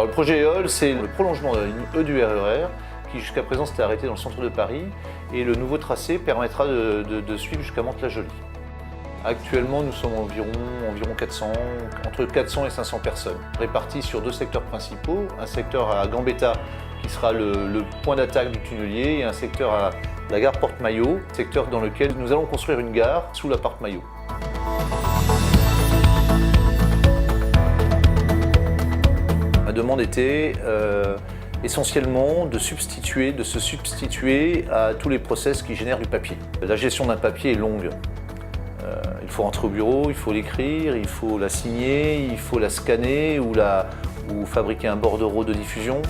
Alors le projet EOL, c'est le prolongement de la ligne E du RER qui jusqu'à présent s'était arrêté dans le centre de Paris et le nouveau tracé permettra de suivre jusqu'à Mantes-la-Jolie. Actuellement, nous sommes environ 400, entre 400 et 500 personnes, réparties sur deux secteurs principaux. Un secteur à Gambetta qui sera le point d'attaque du tunnelier et un secteur à la gare Porte-Maillot, secteur dans lequel nous allons construire une gare sous la Porte-Maillot. Ma demande était essentiellement de se substituer à tous les process qui génèrent du papier. La gestion d'un papier est longue. Il faut rentrer au bureau, il faut l'écrire, il faut la signer, il faut la scanner ou fabriquer un bordereau de diffusion.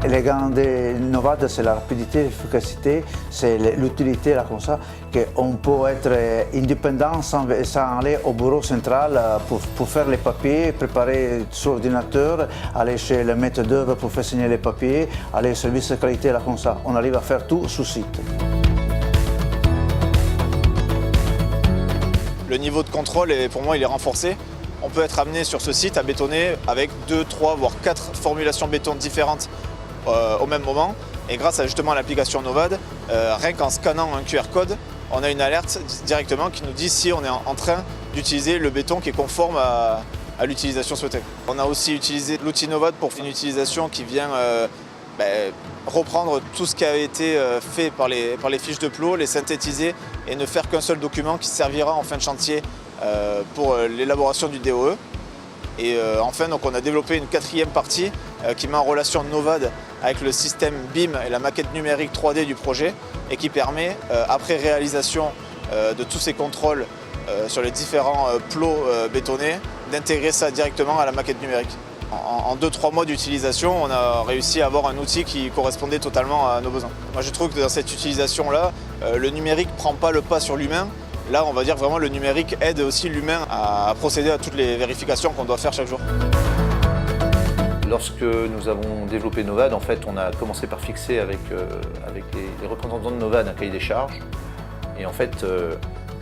Le gain de Novad, c'est la rapidité, l'efficacité, c'est l'utilité là comme ça, qu'on peut être indépendant sans aller au bureau central pour faire les papiers, préparer sur l'ordinateur, aller chez le maître d'œuvre pour faire signer les papiers, aller au service de qualité là comme ça. On arrive à faire tout sur site. Le niveau de contrôle, pour moi, il est renforcé. On peut être amené sur ce site à bétonner avec 2, 3, voire 4 formulations béton différentes au même moment. Et grâce justement à l'application Novad, rien qu'en scannant un QR code, on a une alerte directement qui nous dit si on est en train d'utiliser le béton qui est conforme à l'utilisation souhaitée. On a aussi utilisé l'outil Novad pour une utilisation qui vient reprendre tout ce qui a été fait par les fiches de plot, les synthétiser et ne faire qu'un seul document qui servira en fin de chantier pour l'élaboration du DOE. Et enfin, donc, on a développé une 4e partie qui met en relation Novad avec le système BIM et la maquette numérique 3D du projet et qui permet, après réalisation de tous ces contrôles sur les différents plots bétonnés, d'intégrer ça directement à la maquette numérique. En 2-3 mois d'utilisation, on a réussi à avoir un outil qui correspondait totalement à nos besoins. Moi, je trouve que dans cette utilisation-là, le numérique ne prend pas le pas sur l'humain. Là, on va dire vraiment le numérique aide aussi l'humain à procéder à toutes les vérifications qu'on doit faire chaque jour. Lorsque nous avons développé Novad, en fait, on a commencé par fixer avec les représentants de Novad un cahier des charges. Et en fait,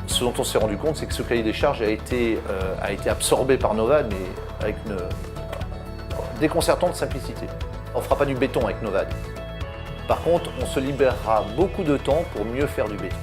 ce dont on s'est rendu compte, c'est que ce cahier des charges a été absorbé par Novad, mais avec une déconcertante simplicité. On ne fera pas du béton avec Novad. Par contre, on se libérera beaucoup de temps pour mieux faire du béton.